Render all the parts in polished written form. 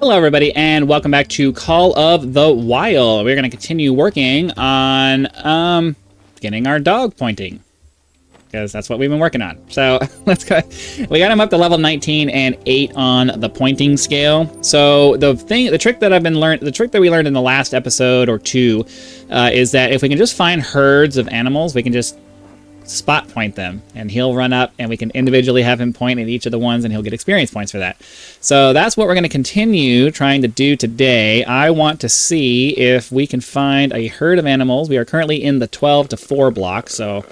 Hello everybody and welcome back to Call of the Wild. We're going to continue working on getting our dog pointing, because that's what we've been working on. So let's go. We got him up to level 19 and 8 on the pointing scale. So the trick that we learned in the last episode or two is that if we can just find herds of animals, we can just spot point them and he'll run up and we can individually have him point at each of the ones and he'll get experience points for that. So that's what we're going to continue trying to do today. I want to see if we can find a herd of animals. We are currently in the 12 to 4 block, so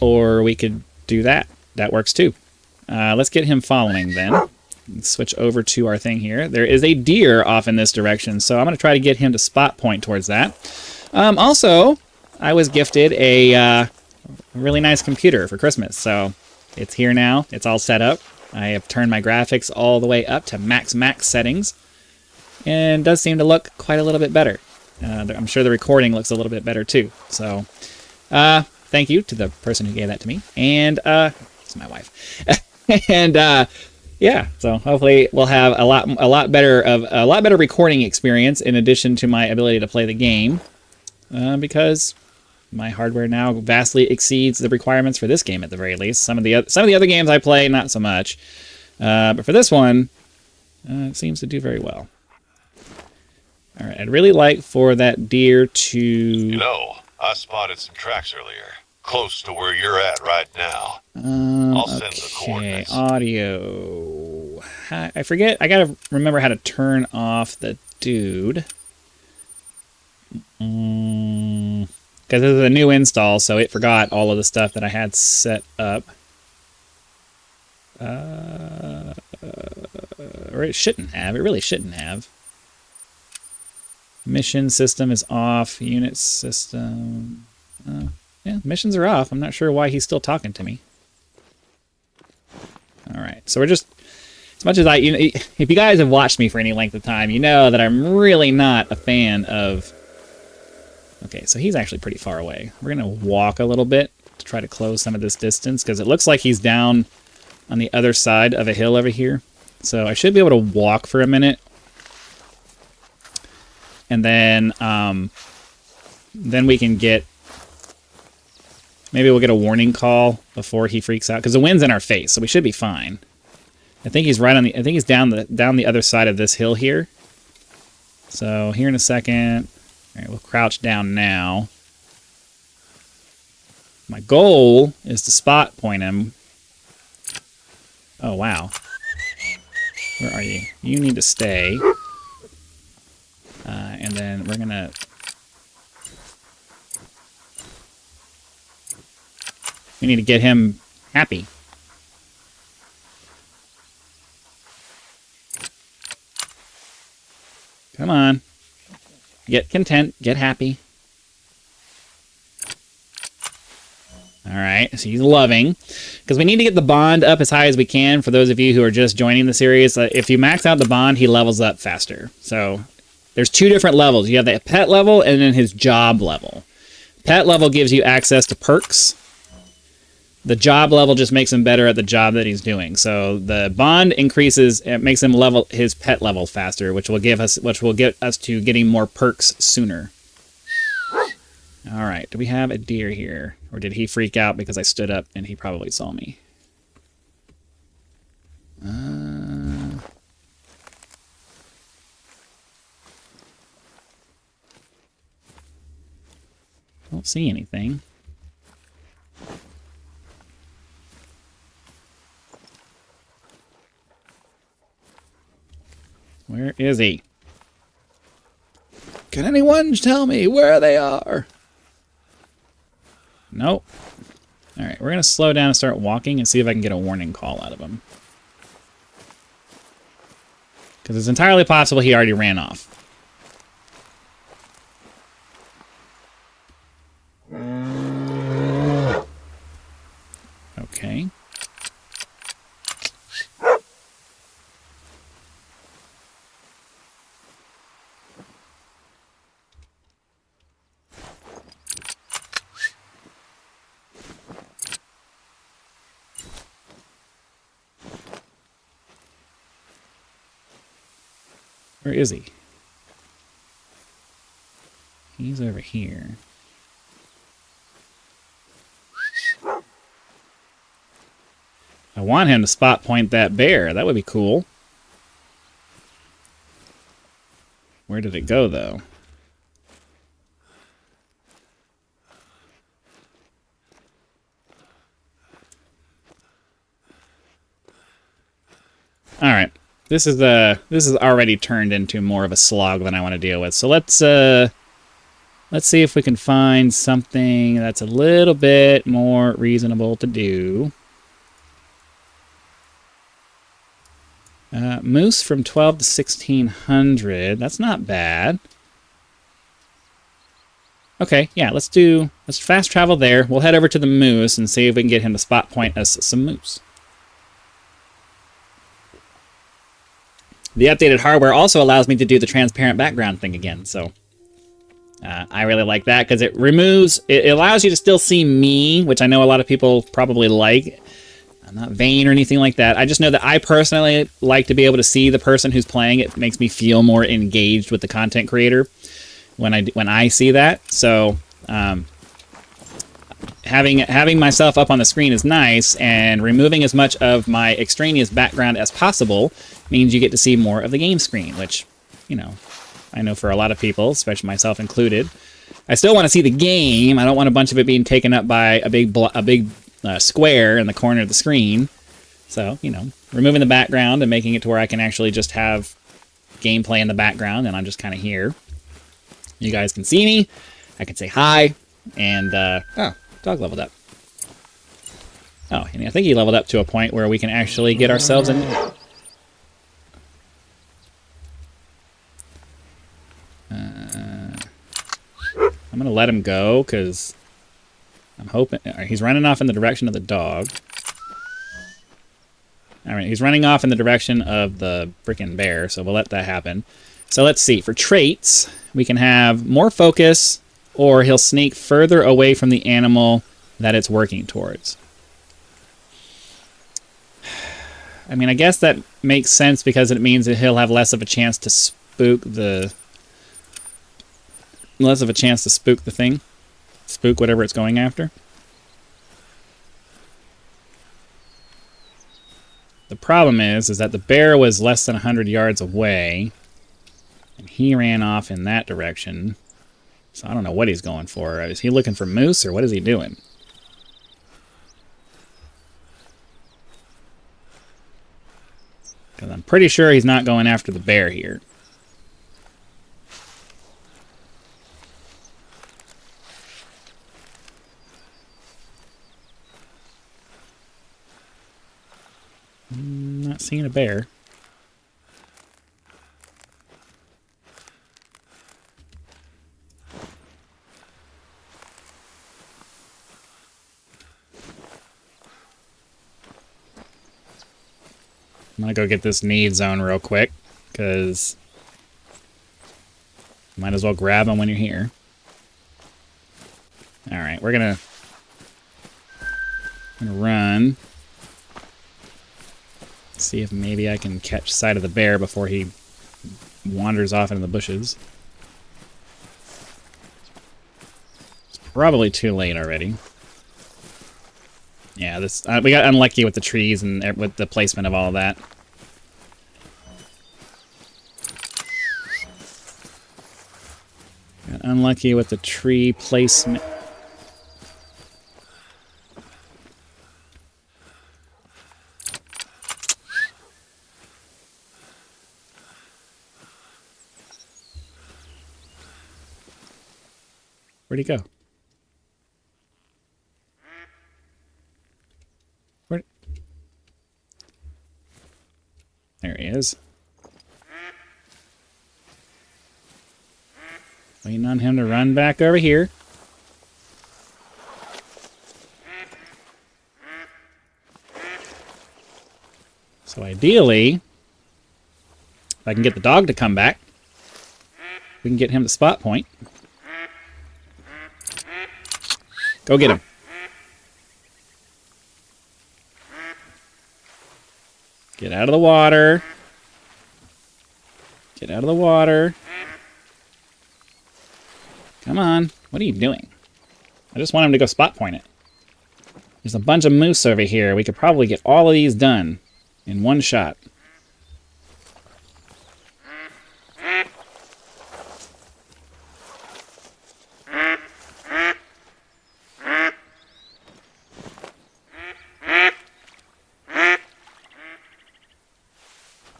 or we could do that. That works too. Let's get him following then. Let's switch over to our thing here. There is a deer off in this direction, so I'm going to try to get him to spot point towards that. Also, I was gifted a really nice computer for Christmas, so it's here now. It's all set up. I have turned my graphics all the way up to max settings, and it does seem to look quite a little bit better. I'm sure the recording looks a little bit better too. So, thank you to the person who gave that to me, and it's my wife. And yeah, so hopefully we'll have a lot better recording experience in addition to my ability to play the game. Because my hardware now vastly exceeds the requirements for this game at the very least. Some of the other games I play, not so much. But for this one, it seems to do very well. All right, I'd really like for that deer to... You know, I spotted some tracks earlier, close to where you're at right now. I'll send the coordinates. Audio. I forget. I gotta remember how to turn off the dude. Because this is a new install, so it forgot all of the stuff that I had set up. Or it shouldn't have. It really shouldn't have. Mission system is off. Unit system. Yeah, missions are off. I'm not sure why he's still talking to me. Alright, so we're just... As much as if you guys have watched me for any length of time, you know that I'm really not a fan of... Okay, so he's actually pretty far away. We're going to walk a little bit to try to close some of this distance, because it looks like he's down on the other side of a hill over here. So I should be able to walk for a minute. And then we can get... Maybe we'll get a warning call before he freaks out, because the wind's in our face, so we should be fine. I think he's right on the... I think he's down the other side of this hill here. So here in a second... All right, we'll crouch down now. My goal is to spot point him. Oh, wow. Where are you? You need to stay. And then we're going to... We need to get him happy. Come on. Get content, get happy. Alright, so he's loving. Because we need to get the bond up as high as we can for those of you who are just joining the series. If you max out the bond, he levels up faster. So, there's 2 different levels. You have the pet level and then his job level. Pet level gives you access to perks. The job level just makes him better at the job that he's doing. So the bond increases, it makes him level his pet level faster, which will get us to getting more perks sooner. All right, do we have a deer here, or did he freak out because I stood up and he probably saw me? Don't see anything. Where is he? Can anyone tell me where they are? Nope. Alright, we're going to slow down and start walking and see if I can get a warning call out of him. Because it's entirely possible he already ran off. Okay. Where is he? He's over here. I want him to spot point that bear. That would be cool. Where did it go, though? All right. This is already turned into more of a slog than I want to deal with. So let's see if we can find something that's a little bit more reasonable to do. Moose from 12 to 1600. That's not bad. Okay, yeah, let's fast travel there. We'll head over to the moose and see if we can get him to spot point us some moose. The updated hardware also allows me to do the transparent background thing again, so I really like that because it allows you to still see me, which I know a lot of people probably like. I'm not vain or anything like that. I just know that I personally like to be able to see the person who's playing. It makes me feel more engaged with the content creator when I see that. So having myself up on the screen is nice, and removing as much of my extraneous background as possible means you get to see more of the game screen, which, you know, I know for a lot of people, especially myself included, I still want to see the game. I don't want a bunch of it being taken up by a big square in the corner of the screen. So, you know, removing the background and making it to where I can actually just have gameplay in the background, and I'm just kind of here. You guys can see me. I can say hi, and oh, dog leveled up. Oh, and I think he leveled up to a point where we can actually get ourselves in. I'm going to let him go, because I'm hoping... He's running off in the direction of the dog. Alright, he's running off in the direction of the freaking bear, so we'll let that happen. So let's see. For traits, we can have more focus, or he'll sneak further away from the animal that it's working towards. I mean, I guess that makes sense because it means that he'll have less of a chance to spook the... Less of a chance to spook the thing. Spook whatever it's going after. The problem is that the bear was less than 100 yards away, and he ran off in that direction. So I don't know what he's going for. Is he looking for moose, or what is he doing? Because I'm pretty sure he's not going after the bear here. Not seeing a bear. I'm gonna go get this need zone real quick, because might as well grab him when you're here. Alright, we're gonna run. See if maybe I can catch sight of the bear before he wanders off into the bushes. It's probably too late already. Yeah, this we got unlucky with the trees and with the placement of all of that. Got unlucky with the tree placement. Where'd he go? Where? There he is. Waiting on him to run back over here. So ideally, if I can get the dog to come back, we can get him to spot point. Go get him. Get out of the water. Get out of the water. Come on. What are you doing? I just want him to go spot point it. There's a bunch of moose over here. We could probably get all of these done in one shot.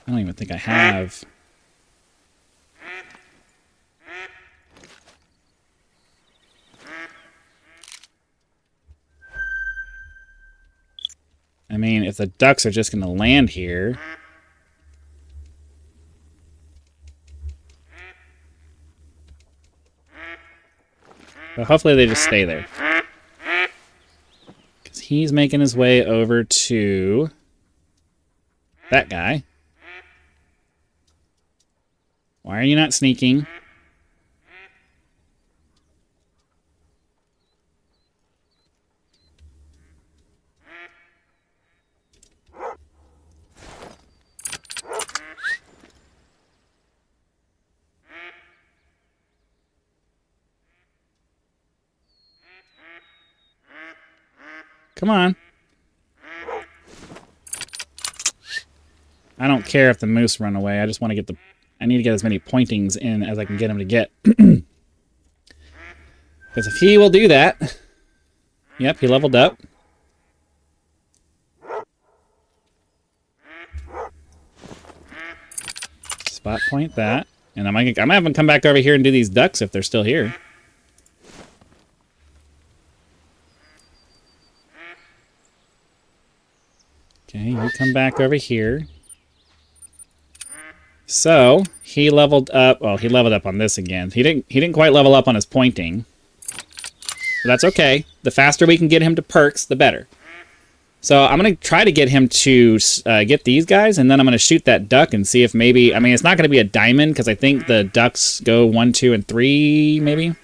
I don't even think I have... I mean, if the ducks are just going to land here... But hopefully they just stay there. Because he's making his way over to... that guy. Why are you not sneaking? Come on. I don't care if the moose run away. I just want to get the... I need to get as many pointings in as I can get him to get. Because if he will do that... Yep, he leveled up. Spot point that. And I might have them come back over here and do these ducks if they're still here. Okay, you come back over here. So, he leveled up... Well, he leveled up on this again. He didn't quite level up on his pointing. But that's okay. The faster we can get him to perks, the better. So, I'm going to try to get him to get these guys, and then I'm going to shoot that duck and see if maybe... I mean, it's not going to be a diamond, because I think the ducks go 1, 2, and 3, maybe?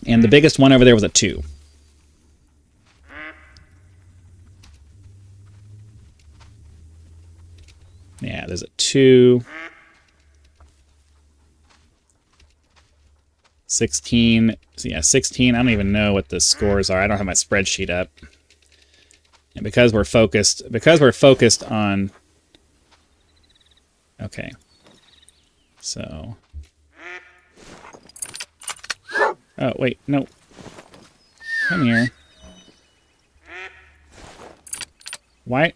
And the biggest one over there was a 2. Yeah, there's a 2. 16. So yeah, 16. I don't even know what the scores are. I don't have my spreadsheet up. And because we're focused on... Okay. So... Oh, wait, no. Come here. Why?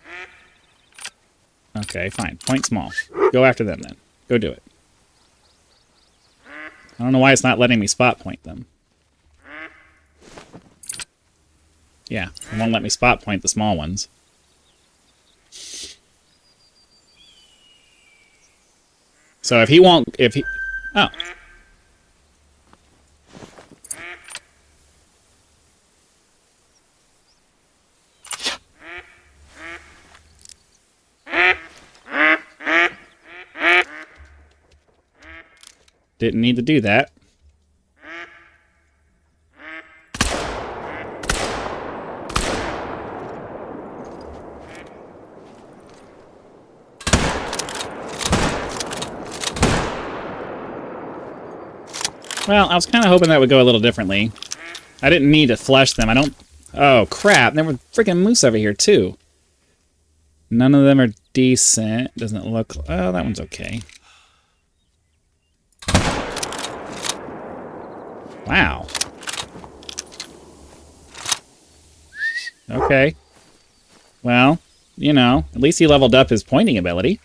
Okay, fine. Point small. Go after them, then. Go do it. I don't know why it's not letting me spot point them. Yeah, it won't let me spot point the small ones. So if he won't... Oh. Didn't need to do that. Well, I was kind of hoping that would go a little differently. I didn't need to flush them. I don't... Oh, crap. There were freaking moose over here, too. None of them are decent. Doesn't look... Oh, that one's okay. Wow. Okay. Well, you know, at least he leveled up his pointing ability.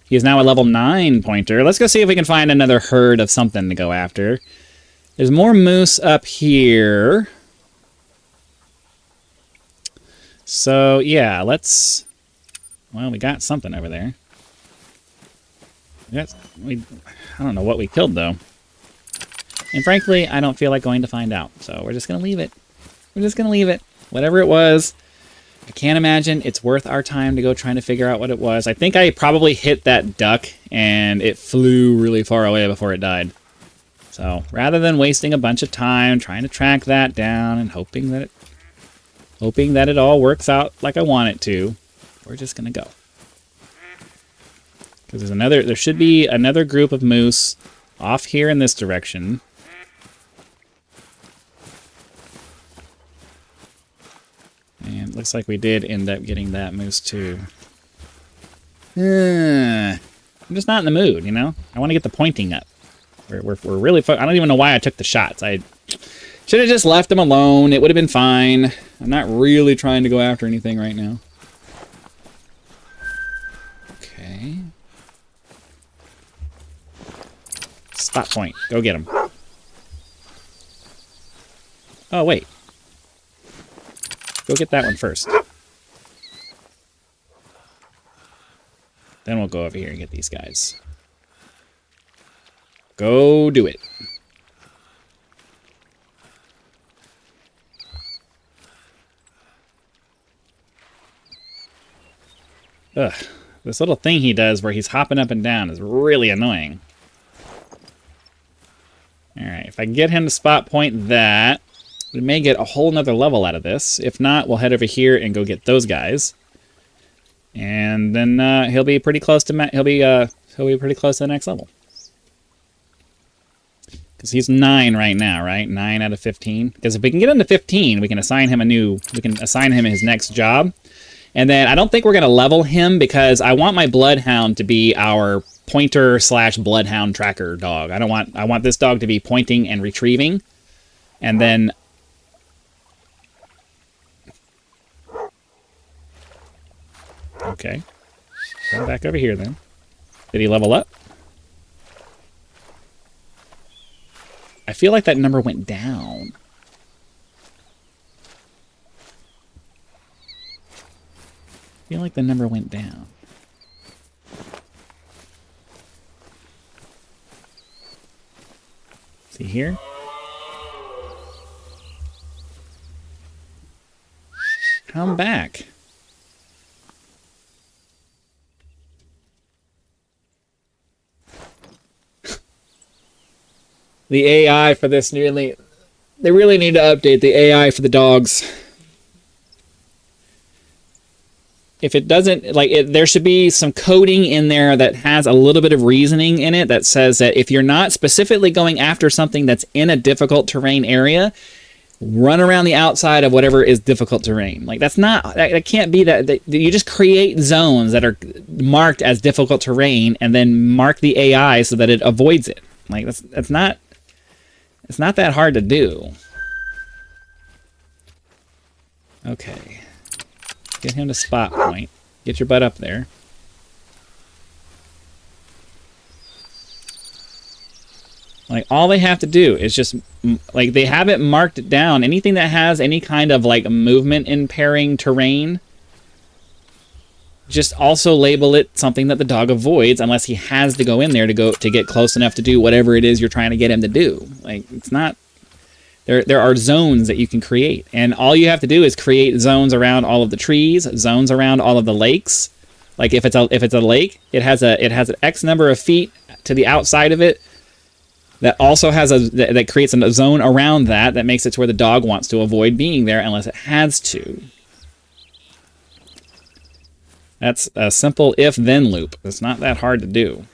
He is now a level 9 pointer. Let's go see if we can find another herd of something to go after. There's more moose up here. So, yeah, let's... Well, we got something over there. I don't know what we killed, though. And frankly, I don't feel like going to find out. So we're just going to leave it. We're just going to leave it. Whatever it was, I can't imagine it's worth our time to go trying to figure out what it was. I think I probably hit that duck and it flew really far away before it died. So rather than wasting a bunch of time trying to track that down and hoping that it all works out like I want it to, we're just going to go. Because there should be another group of moose off here in this direction. And it looks like we did end up getting that moose too. I'm just not in the mood, you know? I want to get the pointing up. We're really... I don't even know why I took the shots. I should have just left them alone. It would have been fine. I'm not really trying to go after anything right now. Okay. Spot point. Go get him. Oh, wait. Go get that one first. Then we'll go over here and get these guys. Go do it. Ugh. This little thing he does where he's hopping up and down is really annoying. Alright, if I can get him to spot point that, we may get a whole nother level out of this. If not, we'll head over here and go get those guys. And then he'll be pretty close to he'll be pretty close to the next level. Because he's 9 right now, right? 9 out of 15. Because if we can get him to 15, we can assign him his next job. And then I don't think we're going to level him because I want my bloodhound to be our pointer / bloodhound tracker dog. I want this dog to be pointing and retrieving. And then okay. Come back over here then. Did he level up? I feel like that number went down. I feel like the number went down. See here? Come back. The AI for this they really need to update the AI for the dogs. If it doesn't, there should be some coding in there that has a little bit of reasoning in it that says that if you're not specifically going after something that's in a difficult terrain area, run around the outside of whatever is difficult terrain. Like that can't be that you just create zones that are marked as difficult terrain and then mark the AI so that it avoids it. Like it's not that hard to do. Okay. Get him to spot point. Get your butt up there. Like, all they have to do is just, like, they have it marked down. Anything that has any kind of, like, movement impairing terrain, just also label it something that the dog avoids unless he has to go in there to get close enough to do whatever it is you're trying to get him to do. Like, it's not... There are zones that you can create, and all you have to do is create zones around all of the trees, zones around all of the lakes. Like if it's a lake, it has an X number of feet to the outside of it. That also has that creates a zone around that makes it to where the dog wants to avoid being there unless it has to. That's a simple if-then loop. It's not that hard to do.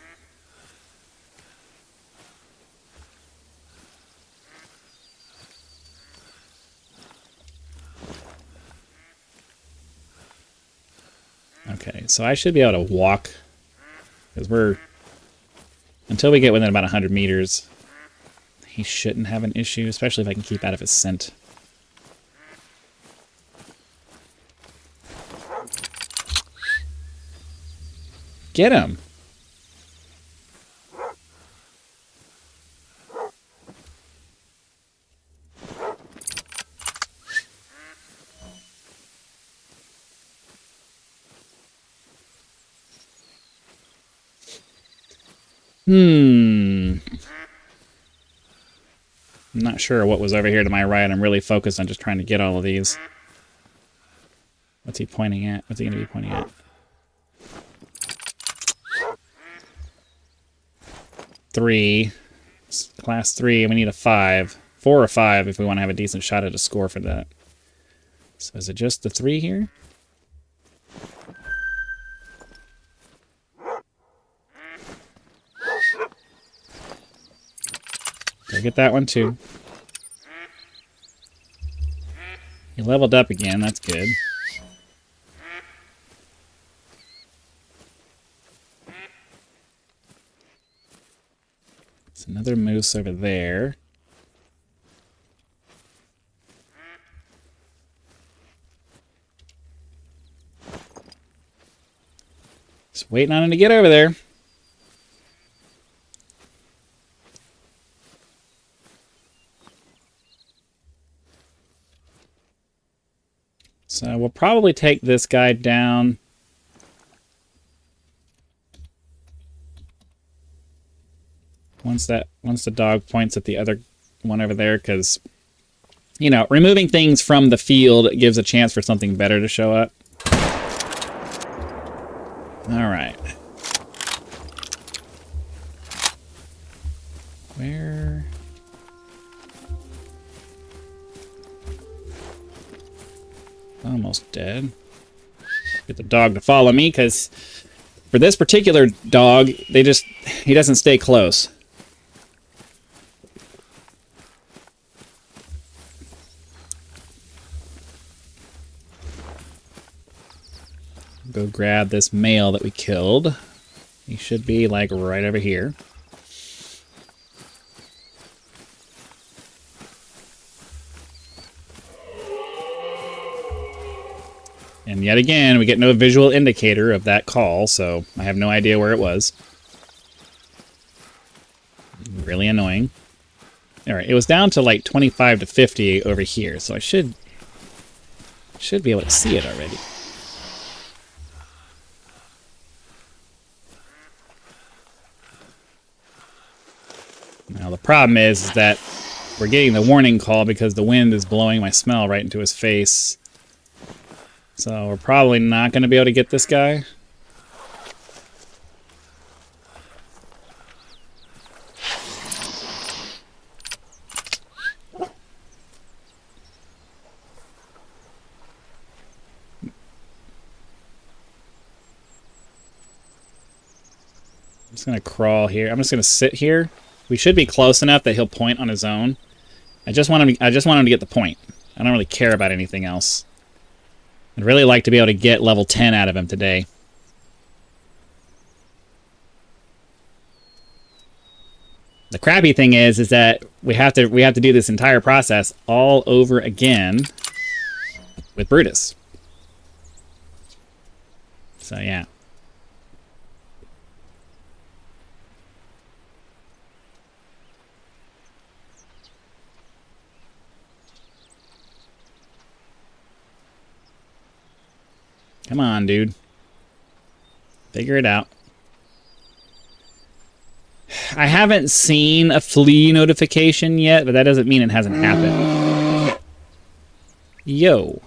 Okay, so I should be able to walk, because until we get within about 100 meters, he shouldn't have an issue, especially if I can keep out of his scent. Get him! I'm not sure what was over here to my right. I'm really focused on just trying to get all of these. What's he pointing at? What's he going to be pointing at? 3. Class 3, and we need a 5. 4 or 5 if we want to have a decent shot at a score for that. So is it just the 3 here? There, get that one too. He leveled up again, that's good. There's another moose over there. Just waiting on him to get over there. So we'll probably take this guy down. Once the dog points at the other one over there, because, you know, removing things from the field gives a chance for something better to show up. All right. Where? Almost dead. Get the dog to follow me, because for this particular dog, he doesn't stay close. Go grab this male that we killed. He should be like right over here. And yet again, we get no visual indicator of that call, so I have no idea where it was. Really annoying. Alright, it was down to like 25 to 50 over here, so I should be able to see it already. Now the problem is that we're getting the warning call because the wind is blowing my smell right into his face. So we're probably not going to be able to get this guy. I'm just going to crawl here. I'm just going to sit here. We should be close enough that he'll point on his own. I just want him to get the point. I don't really care about anything else. I'd really like to be able to get level 10 out of him today. The crappy thing is that we have to do this entire process all over again with Brutus. So yeah. Come on, dude. Figure it out. I haven't seen a flea notification yet, but that doesn't mean it hasn't happened. Yo.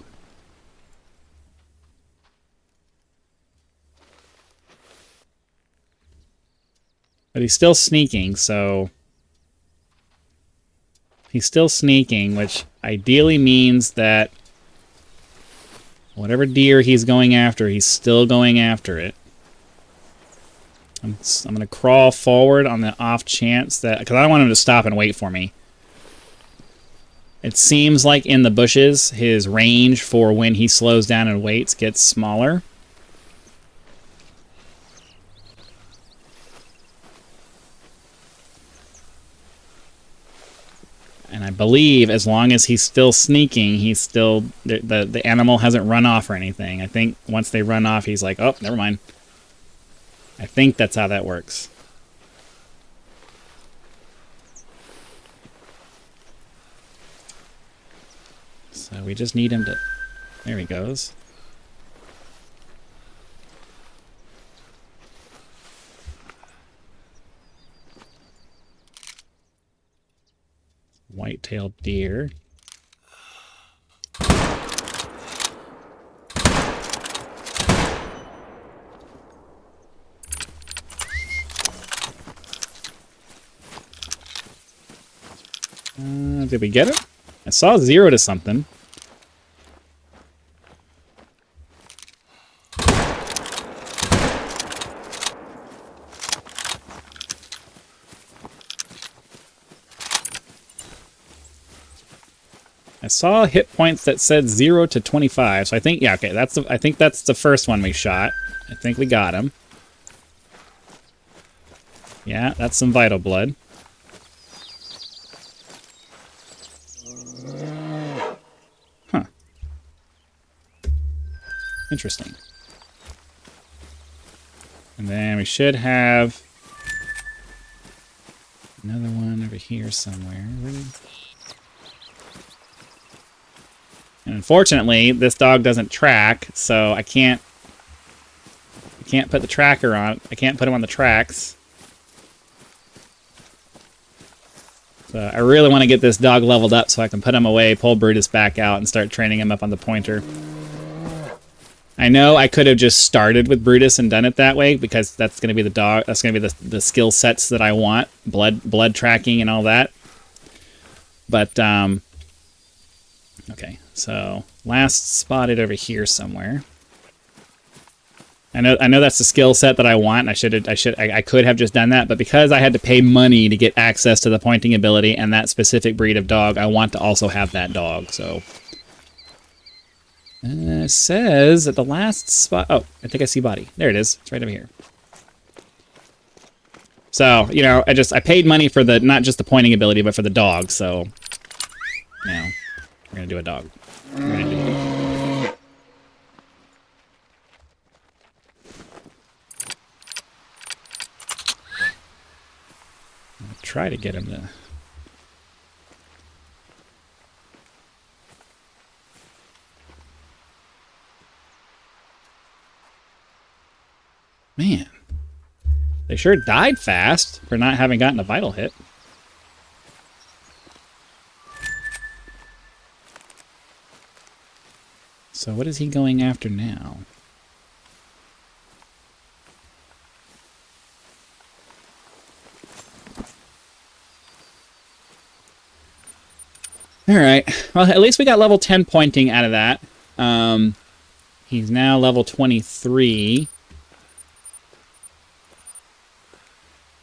But he's still sneaking, so... He's still sneaking, which ideally means that whatever deer he's going after, he's still going after it. I'm going to crawl forward on the off chance that... Because I don't want him to stop and wait for me. It seems like in the bushes, his range for when he slows down and waits gets smaller. And I believe as long as he's still sneaking, he's still... The animal hasn't run off or anything. I think once they run off, he's like, oh, never mind. I think that's how that works. So we just need him to... There he goes. White-tailed deer. Did we get it? I saw 0 to something. I saw hit points that said 0 to 25, so I think, yeah, okay, I think that's the first one we shot. I think we got him. Yeah, that's some vital blood. Huh. Interesting. And then we should have another one over here somewhere. And unfortunately, this dog doesn't track, so I can't put the tracker on. I can't put him on the tracks. So I really want to get this dog leveled up so I can put him away, pull Brutus back out, and start training him up on the pointer. I know I could have just started with Brutus and done it that way because that's going to be the dog. That's going to be the skill sets that I want, blood tracking and all that. But okay, so last spotted over here somewhere. I know that's the skill set that I want. I could have just done that, but because I had to pay money to get access to the pointing ability and that specific breed of dog, I want to also have that dog. So it says at the last spot. Oh, I think I see body. There it is. It's right over here. So you know, I paid money for the not just the pointing ability, but for the dog. So now we're gonna do a dog. We're gonna do a dog. Try to get him to... Man. They sure died fast for not having gotten a vital hit. So what is he going after now? Alright, well, at least we got level 10 pointing out of that. He's now level 23.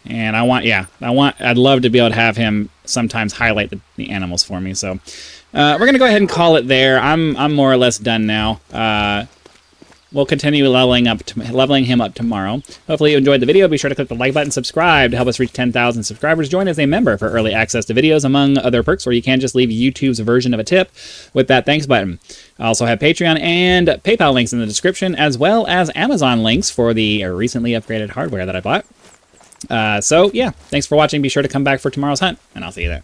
And I'd love to be able to have him sometimes highlight the animals for me. So we're going to go ahead and call it there. I'm more or less done now. We'll continue leveling him up tomorrow. Hopefully you enjoyed the video. Be sure to click the like button, subscribe to help us reach 10,000 subscribers. Join as a member for early access to videos, among other perks, where you can just leave YouTube's version of a tip with that thanks button. I also have Patreon and PayPal links in the description, as well as Amazon links for the recently upgraded hardware that I bought. So yeah, thanks for watching. Be sure to come back for tomorrow's hunt, and I'll see you there.